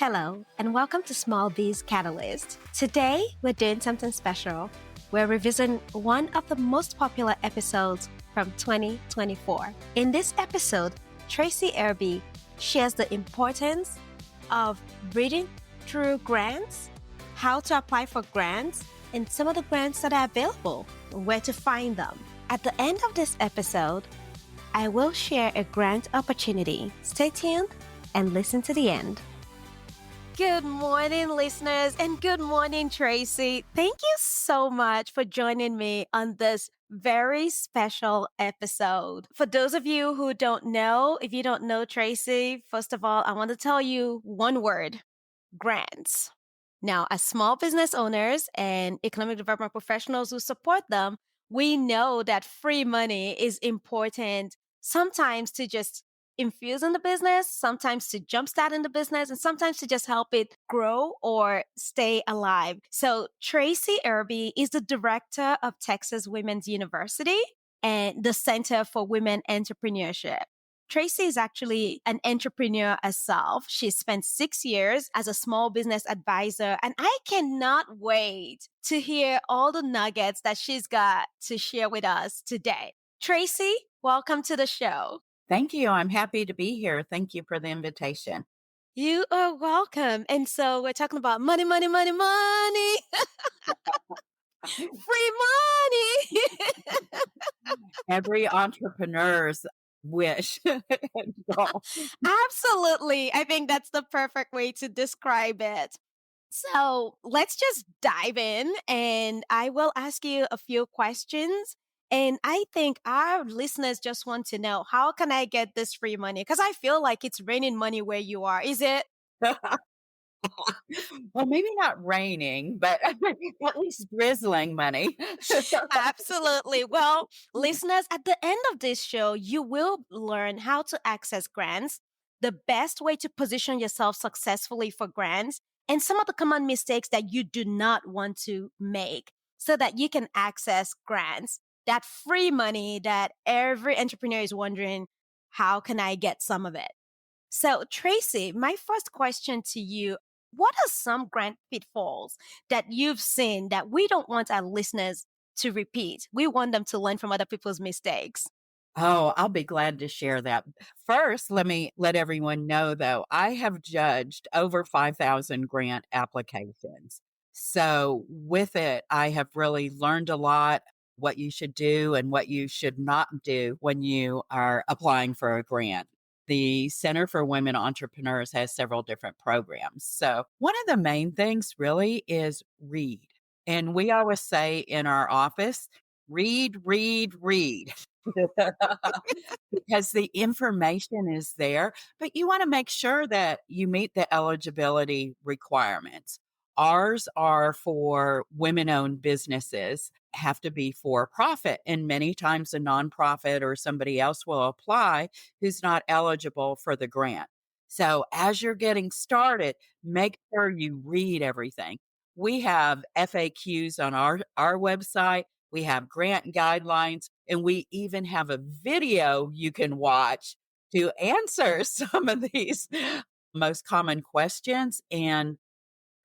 Hello, and welcome to Small Biz Catalyst. Today, we're doing something special. We're revisiting one of the most popular episodes from 2024. In this episode, Tracy Erby shares the importance of reading through grants, how to apply for grants, and some of the grants that are available, where to find them. At the end of this episode, I will share a grant opportunity. Stay tuned and listen to the end. Good morning, listeners, and good morning, Tracy. Thank you so much for joining me on this very special episode. For those of you who don't know, if you don't know Tracy, first of all, I want to tell you one word: grants. Now, as small business owners and economic development professionals who support them, we know that free money is important sometimes to just infuse in the business, sometimes to jumpstart in the business, and sometimes to just help it grow or stay alive. So Tracy Irby is the director of Texas Women's University and the Center for Women Entrepreneurship. Tracy is actually an entrepreneur herself. She spent 6 years as a small business advisor, and I cannot wait to hear all the nuggets that she's got to share with us today. Tracy, welcome to the show. Thank you. I'm happy to be here. Thank you for the invitation. You are welcome. And so we're talking about money, money, money, money. Free money. Every entrepreneur's wish. Absolutely. I think that's the perfect way to describe it. So let's just dive in and I will ask you a few questions. And I think our listeners just want to know, how can I get this free money? Because I feel like it's raining money where you are. Is it? Well, maybe not raining, but at least drizzling money. Absolutely. Well, listeners, at the end of this show, you will learn how to access grants, the best way to position yourself successfully for grants, and some of the common mistakes that you do not want to make so that you can access grants, that free money that every entrepreneur is wondering, how can I get some of it? So, Tracy, my first question to you: what are some grant pitfalls that you've seen that we don't want our listeners to repeat? We want them to learn from other people's mistakes. Oh, I'll be glad to share that. First, let me let everyone know, though, I have judged over 5,000 grant applications. So with it, I have really learned a lot what you should do and what you should not do when you are applying for a grant. The Center for Women Entrepreneurs has several different programs. So one of the main things really is read. And we always say in our office, read, read, read. Because the information is there, but you want to make sure that you meet the eligibility requirements. Ours are for women-owned businesses, have to be for profit. And many times a nonprofit or somebody else will apply who's not eligible for the grant. So as you're getting started, make sure you read everything. We have FAQs on our website. We have grant guidelines, and we even have a video you can watch to answer some of these most common questions and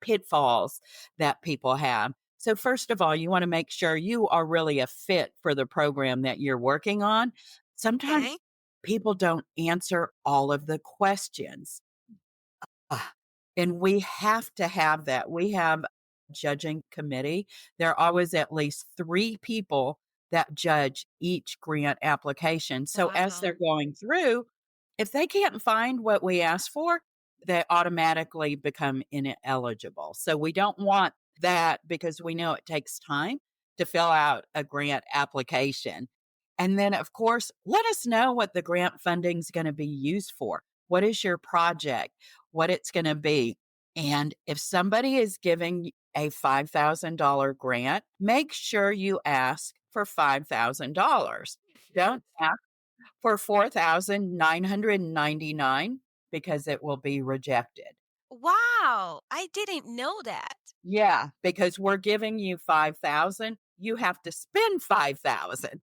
pitfalls that people have. So first of all, you want to make sure you are really a fit for the program that you're working on. Sometimes Okay. people don't answer all of the questions. And we have to have that. We have a judging committee. There are always at least 3 people that judge each grant application. So as they're going through, if they can't find what we asked for, they automatically become ineligible. So we don't want that because we know it takes time to fill out a grant application. And then, of course, let us know what the grant funding is going to be used for. What is your project? What it's going to be? And if somebody is giving a $5,000 grant, make sure you ask for $5,000. Don't ask for $4,999 because it will be rejected. Wow. I didn't know that. Yeah, because we're giving you 5,000, you have to spend 5,000.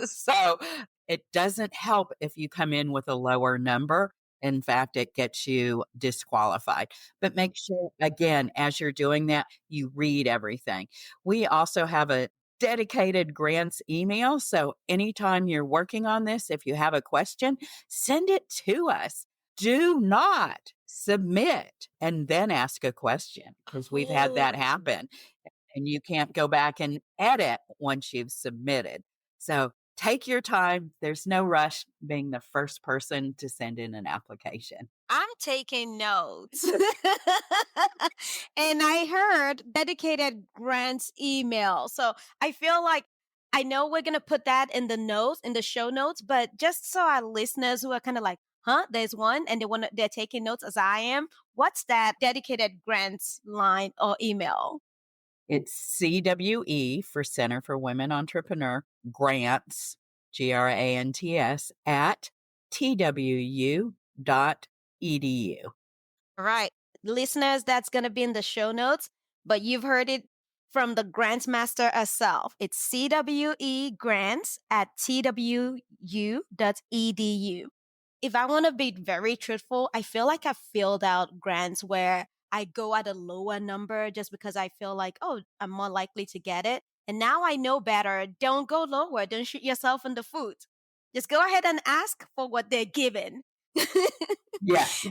So it doesn't help if you come in with a lower number. In fact, it gets you disqualified. But make sure, again, as you're doing that, you read everything. We also have a dedicated grants email. So anytime you're working on this, if you have a question, send it to us. Do not submit and then ask a question because we've had that Oh. happen and you can't go back and edit once you've submitted. So take your time. There's no rush being the first person to send in an application. I'm taking notes. And I heard dedicated grants email. So I feel like I know we're going to put that in the notes, in the show notes, but just so our listeners who are kind of like, huh, there's one and they're taking notes as I am. What's that dedicated grants line or email? It's CWE for Center for Women Entrepreneur Grants, GRANTS, at TWU.edu. All right. Listeners, that's going to be in the show notes, but you've heard it from the grants master herself. It's CWE grants at twu.edu. If I want to be very truthful, I feel like I've filled out grants where I go at a lower number just because I feel like, oh, I'm more likely to get it. And now I know better. Don't go lower. Don't shoot yourself in the foot. Just go ahead and ask for what they're given. Yes.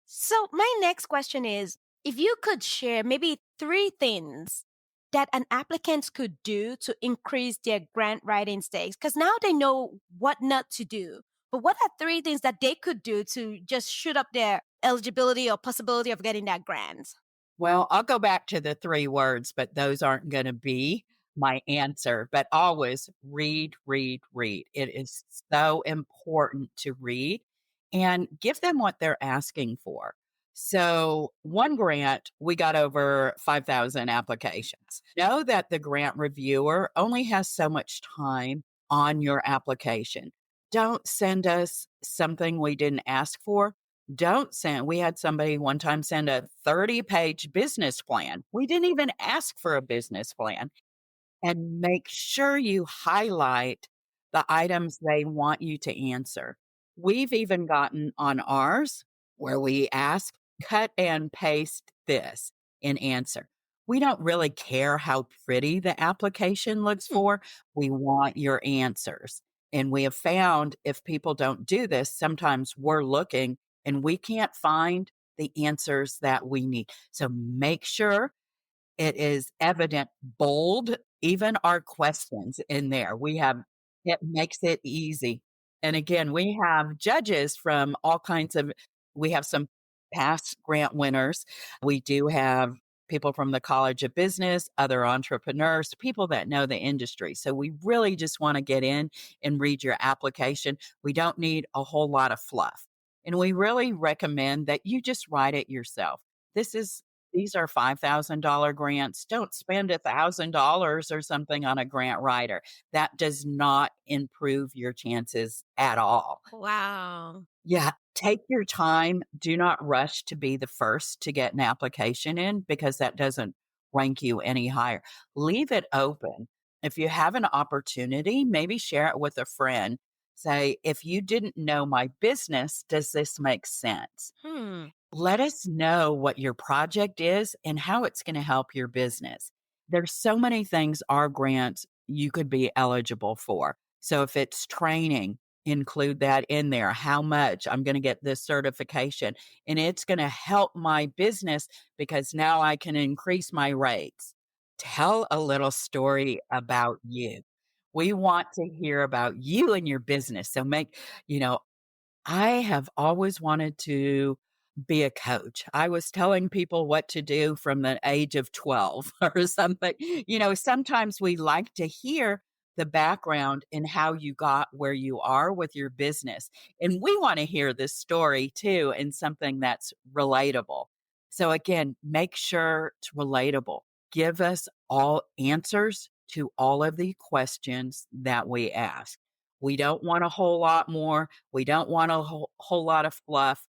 So, my next question is if you could share maybe three things that an applicant could do to increase their grant writing stakes, because now they know what not to do. But what are three things that they could do to just shoot up their eligibility or possibility of getting that grant? Well, I'll go back to the 3 words, but those aren't gonna be my answer, but always read, read, read. It is so important to read and give them what they're asking for. So, one grant, we got over 5,000 applications. Know that the grant reviewer only has so much time on your application. Don't send us something we didn't ask for. Don't send We had somebody one time send a 30-page business plan. We didn't even ask for a business plan. And make sure you highlight the items they want you to answer. We've even gotten on ours where we ask, cut and paste this in answer. We don't really care how pretty the application looks for. We want your answers. And we have found if people don't do this, sometimes we're looking and we can't find the answers that we need. So make sure it is evident, bold, even our questions in there. It makes it easy. And again, we have judges from all kinds of, we have some past grant winners. We do have people from the College of Business, other entrepreneurs, people that know the industry. So we really just want to get in and read your application. We don't need a whole lot of fluff. And we really recommend that you just write it yourself. This is these are $5,000 grants. Don't spend $1,000 or something on a grant writer. That does not improve your chances at all. Wow. Yeah, take your time. Do not rush to be the first to get an application in because that doesn't rank you any higher. Leave it open. If you have an opportunity, maybe share it with a friend. Say, if you didn't know my business, does this make sense? Hmm. Let us know what your project is and how it's going to help your business. There's so many things our grants you could be eligible for. So if it's training, include that in there. How much? I'm going to get this certification and it's going to help my business because now I can increase my rates. Tell a little story about you. We want to hear about you and your business. So you know, I have always wanted to be a coach. I was telling people what to do from the age of 12 or something. Sometimes we like to hear the background and how you got where you are with your business. And we want to hear this story too and something that's relatable. So again, make sure it's relatable. Give us all answers to all of the questions that we ask. We don't want a whole lot more. We don't want a whole lot of fluff.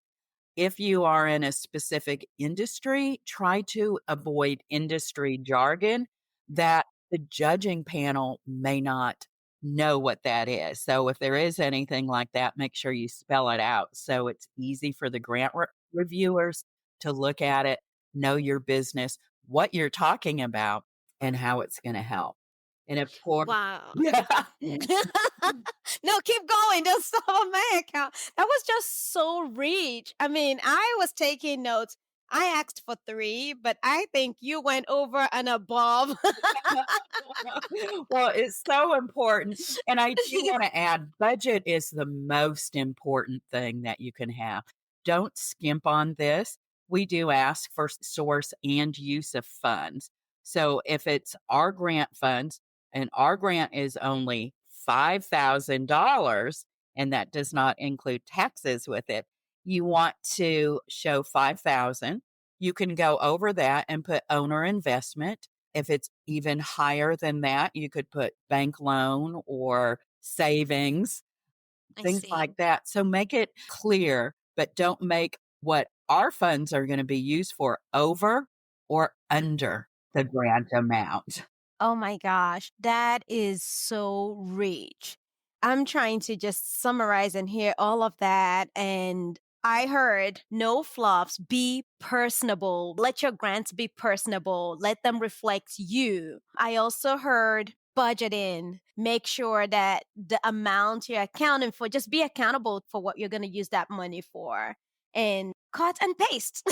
If you are in a specific industry, try to avoid industry jargon that the judging panel may not know what that is. So if there is anything like that, make sure you spell it out so it's easy for the grant reviewers to look at it, know your business, what you're talking about, and how it's going to help. And of course, Wow. yeah. No, keep going. Don't stop on my account. That was just so rich. I mean, I was taking notes. I asked for three, but I think you went over and above. Well, it's so important. And I do want to add budget is the most important thing that you can have. Don't skimp on this. We do ask for source and use of funds. So if it's our grant funds and our grant is only $5,000 and that does not include taxes with it, you want to show 5,000. You can go over that and put owner investment. If it's even higher than that, you could put bank loan or savings, I things see. like that. So make it clear, but don't make what our funds are going to be used for over or under the grant amount. Oh my gosh, that is so rich. I'm trying to just summarize and hear all of that. And I heard no flops, be personable. Let your grants be personable. Let them reflect you. I also heard budgeting. Make sure that the amount you're accounting for, just be accountable for what you're going to use that money for. And cut and paste.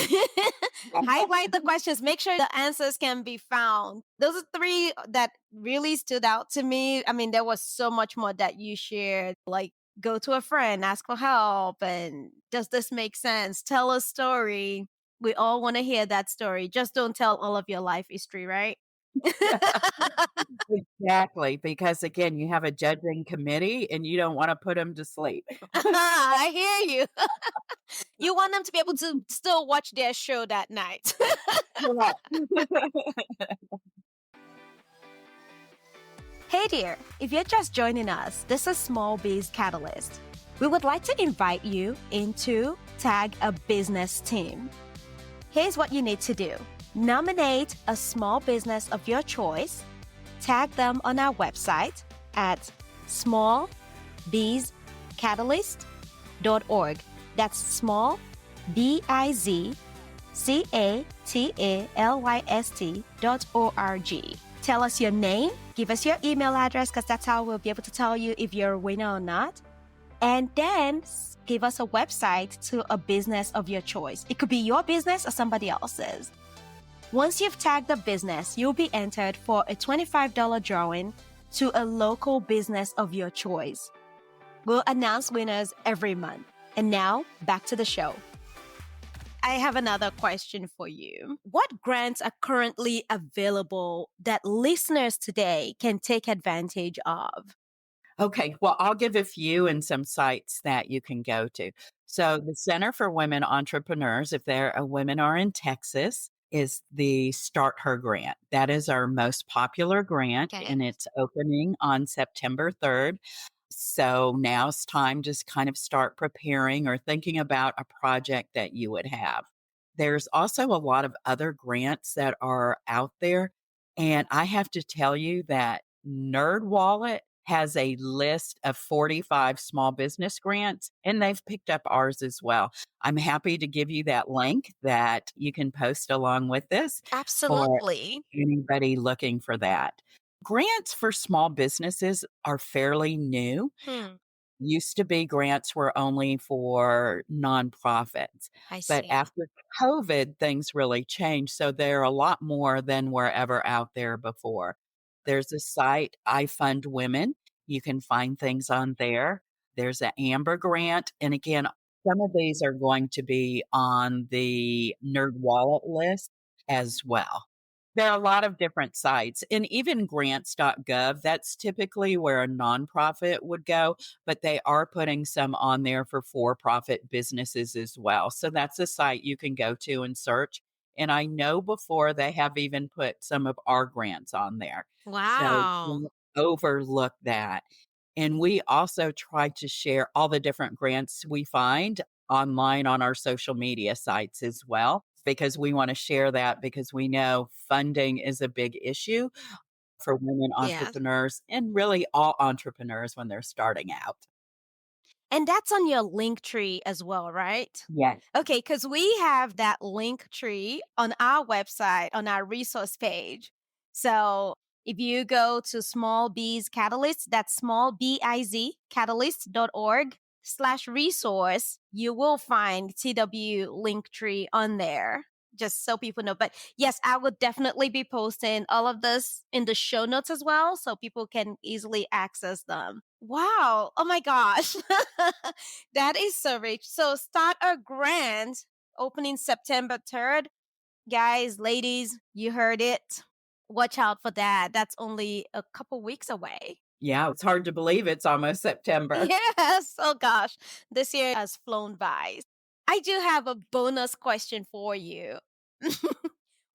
Highlight the questions. Make sure the answers can be found. Those are three that really stood out to me. I mean, there was so much more that you shared, like go to a friend, ask for help, and does this make sense? Tell a story. We all want to hear that story. Just don't tell all of your life history, right? Exactly. Because again, you have a judging committee and you don't want to put them to sleep. I hear you. You want them to be able to still watch their show that night. Correct. Hey there, if you're just joining us, this is Small Biz Catalyst. We would like to invite you into Tag a Business Team. Here's what you need to do. Nominate a small business of your choice, tag them on our website at smallbizcatalyst.org. That's small, BIZCATALYST.org. Tell us your name, give us your email address because that's how we'll be able to tell you if you're a winner or not. And then give us a website to a business of your choice. It could be your business or somebody else's. Once you've tagged the business, you'll be entered for a $25 drawing to a local business of your choice. We'll announce winners every month. And now, back to the show. I have another question for you. What grants are currently available that listeners today can take advantage of? Okay, well, I'll give a few and some sites that you can go to. So, the Center for Women Entrepreneurs, if they're a women are in Texas, is the Start Her grant. That is our most popular grant, Okay. and it's opening on September 3rd. So now's time to kind of start preparing or thinking about a project that you would have. There's also a lot of other grants that are out there. And I have to tell you that NerdWallet has a list of 45 small business grants, and they've picked up ours as well. I'm happy to give you that link that you can post along with this for Absolutely. anybody looking for that. Grants for small businesses are fairly new. Hmm, Used to be grants were only for nonprofits, I but see. after COVID, things really changed. So they're a lot more than were ever out there before. There's a site, I Fund Women. You can find things on there. There's an Amber grant. And again, some of these are going to be on the Nerd Wallet list as well. There are a lot of different sites and even grants.gov. That's typically where a nonprofit would go, but they are putting some on there for profit businesses as well. So that's a site you can go to and search. And I know before they have even put some of our grants on there. So Wow. don't overlook that. And we also try to share all the different grants we find online on our social media sites as well, because we want to share that because we know funding is a big issue for women Yeah. entrepreneurs and really all entrepreneurs when they're starting out. And that's on your link tree as well, right? Yes. Okay, because we have that link tree on our website, on our resource page. So if you go to Small Bees Catalyst, that's small biz catalyst.org/resource, you will find TW link tree on there. Just so people know. But yes, I would definitely be posting all of this in the show notes as well so people can easily access them. Wow. Oh my gosh. That is so rich. So start a grant opening September 3rd. Guys, ladies, you heard it. Watch out for that. That's only a couple weeks away. Yeah, it's hard to believe it's almost September. Yes. Oh gosh. This year has flown by. I do have a bonus question for you.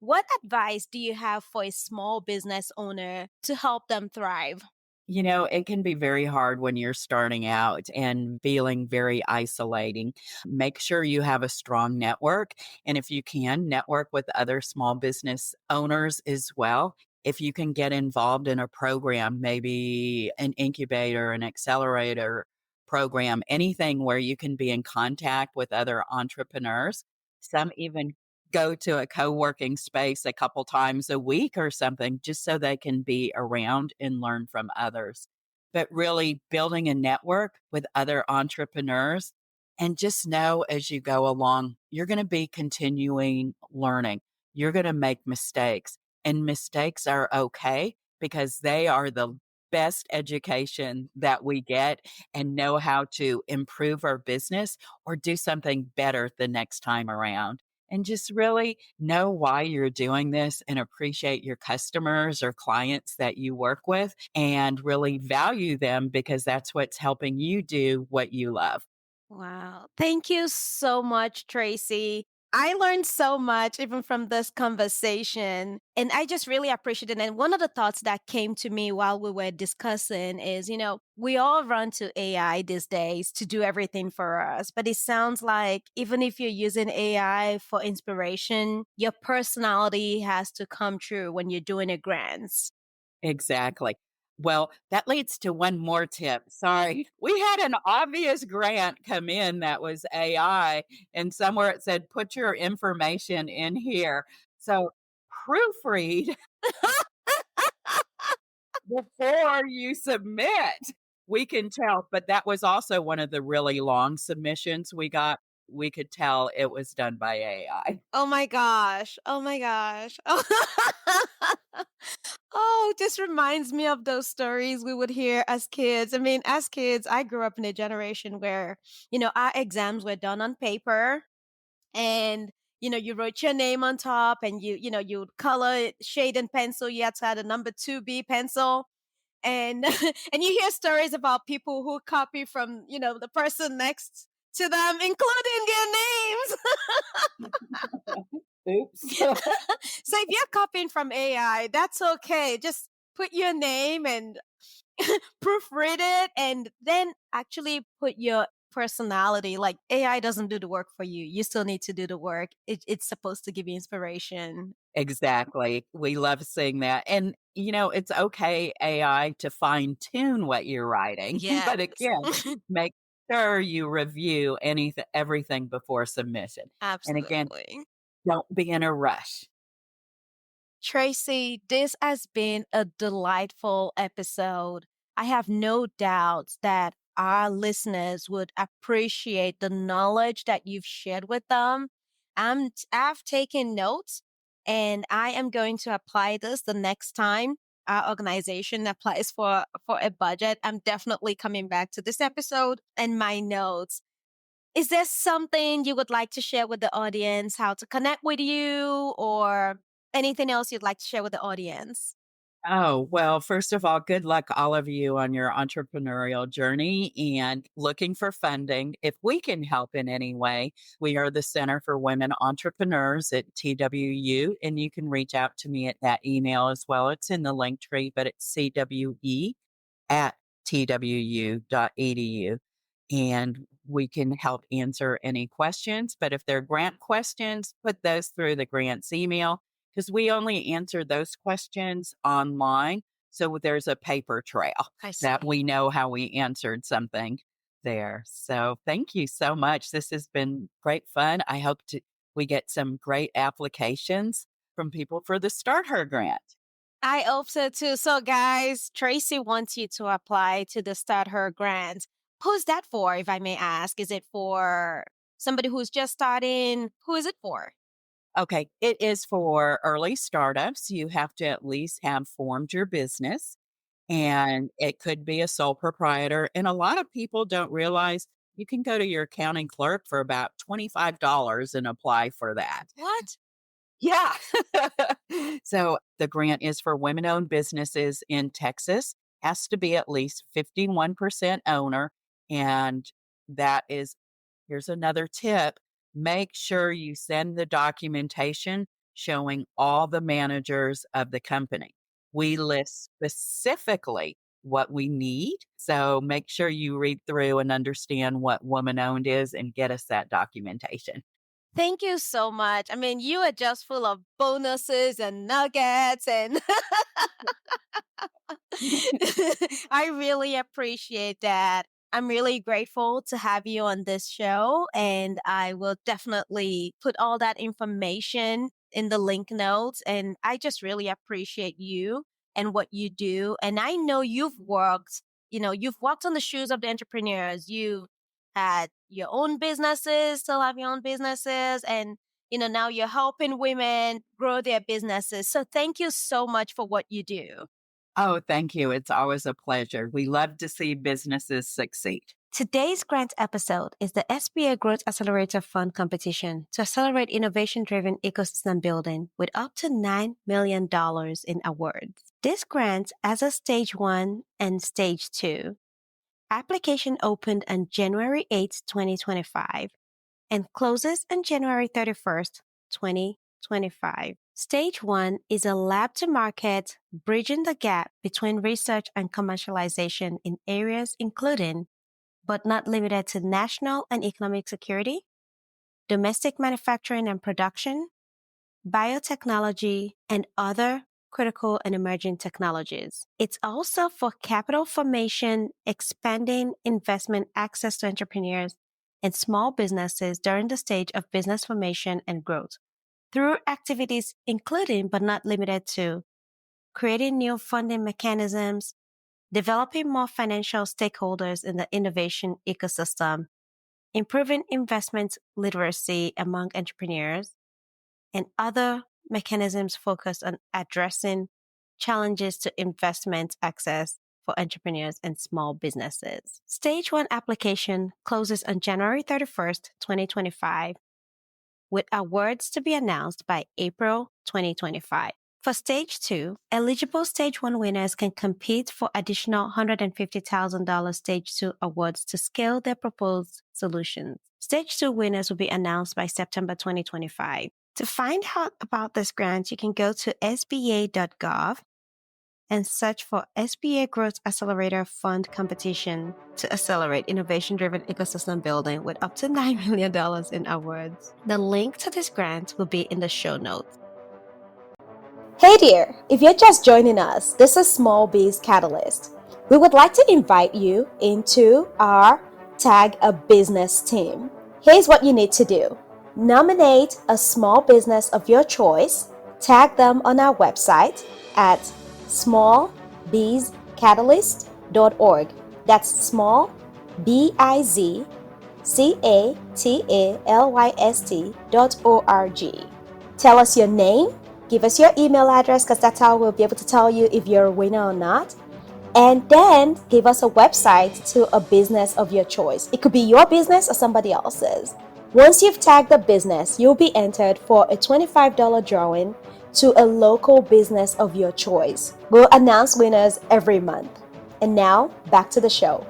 What advice do you have for a small business owner to help them thrive? It can be very hard when you're starting out and feeling very isolating. Make sure you have a strong network. And if you can, network with other small business owners as well. If you can get involved in a program, maybe an incubator, an accelerator program, anything where you can be in contact with other entrepreneurs. Some even go to a co-working space a couple times a week or something just so they can be around and learn from others. But really building a network with other entrepreneurs and just know as you go along, you're going to be continuing learning. You're going to make mistakes and mistakes are okay because they are the best education that we get and know how to improve our business or do something better the next time around and just really know why you're doing this and appreciate your customers or clients that you work with and really value them because that's what's helping you do what you love. Wow. Thank you so much, Tracy. I learned so much even from this conversation. And I just really appreciate it. And one of the thoughts that came to me while we were discussing is, we all run to AI these days to do everything for us. But it sounds like even if you're using AI for inspiration, your personality has to come true when you're doing a grants. Exactly. Well, that leads to one more tip. Sorry. We had an obvious grant come in that was AI, and somewhere it said, put your information in here. So proofread before you submit. We can tell, but that was also one of the really long submissions we got. We could tell it was done by AI. Oh my gosh. Oh my gosh. Oh, this reminds me of those stories we would hear as kids. I mean, as kids, I grew up in a generation where, our exams were done on paper and, you wrote your name on top and you would color it, shade and pencil. You had to add a number 2B pencil. And and you hear stories about people who copy from, the person next to them, including their names. Oops. So if you're copying from AI, that's okay. Just put your name and proofread it and then actually put your personality. Like AI doesn't do the work for you. You still need to do the work. It's supposed to give you inspiration. Exactly. We love seeing that. And, it's okay, AI, to fine tune what you're writing. Yes. But again, make sure you review everything before submission. And again, Absolutely. don't be in a rush. Tracy, this has been a delightful episode. I have no doubts that our listeners would appreciate the knowledge that you've shared with them. I've taken notes and I am going to apply this the next time our organization applies for a budget. I'm definitely coming back to this episode and my notes. Is there something you would like to share with the audience, how to connect with you, or anything else you'd like to share with the audience? Oh, well, first of all, good luck all of you on your entrepreneurial journey and looking for funding. If we can help in any way, we are the Center for Women Entrepreneurs at TWU, and you can reach out to me at that email as well. It's in the link tree, but it's cwe@twu.edu. And we can help answer any questions. But if they're grant questions, put those through the grants email because we only answer those questions online. So there's a paper trail I see. that we know how we answered something there. So thank you so much. This has been great fun. I hope we get some great applications from people for the Start Her grant. I hope so too. So, guys, Tracy wants you to apply to the Start Her grant. Who's that for, if I may ask? Is it for somebody who's just starting? Who is it for? Okay, it is for early startups. You have to at least have formed your business, and it could be a sole proprietor. And a lot of people don't realize you can go to your accounting clerk for about $25 and apply for that. What? Yeah. So the grant is for women-owned businesses in Texas, has to be at least 51% owner. And that is, here's another tip, make sure you send the documentation showing all the managers of the company. We list specifically what we need. So make sure you read through and understand what woman-owned is and get us that documentation. Thank you so much. I mean, you are just full of bonuses and nuggets, and I really appreciate that. I'm really grateful to have you on this show, and I will definitely put all that information in the link notes. And I just really appreciate you and what you do. And I know you've walked on the shoes of the entrepreneurs. You've had your own businesses, still have your own businesses, and now you're helping women grow their businesses. So thank you so much for what you do. Oh, thank you. It's always a pleasure. We love to see businesses succeed. Today's grant episode is the SBA Growth Accelerator Fund competition to accelerate innovation-driven ecosystem building with up to $9 million in awards. This grant has a Stage 1 and Stage 2. Application opened on January 8, 2025 and closes on January 31st, 2025. Stage 1 is a lab to market, bridging the gap between research and commercialization in areas including, but not limited to, national and economic security, domestic manufacturing and production, biotechnology, and other critical and emerging technologies. It's also for capital formation, expanding investment access to entrepreneurs and small businesses during the stage of business formation and growth, through activities including but not limited to creating new funding mechanisms, developing more financial stakeholders in the innovation ecosystem, improving investment literacy among entrepreneurs, and other mechanisms focused on addressing challenges to investment access for entrepreneurs and small businesses. Stage 1 application closes on January 31st, 2025, with awards to be announced by April 2025. For Stage 2, eligible Stage 1 winners can compete for additional $150,000 Stage 2 awards to scale their proposed solutions. Stage 2 winners will be announced by September 2025. To find out about this grant, you can go to sba.gov and search for SBA Growth Accelerator Fund competition to accelerate innovation-driven ecosystem building with up to $9 million in awards. The link to this grant will be in the show notes. Hey there! If you're just joining us, this is Small Biz Catalyst. We would like to invite you into our Tag a Business team. Here's what you need to do. Nominate a small business of your choice, tag them on our website at smallbizcatalyst.org. That's small, BIZCATALYST.org. Tell us your name, give us your email address because that's how we'll be able to tell you if you're a winner or not. And then give us a website to a business of your choice. It could be your business or somebody else's. Once you've tagged the business, you'll be entered for a $25 drawing to a local business of your choice. We'll announce winners every month. And now, back to the show.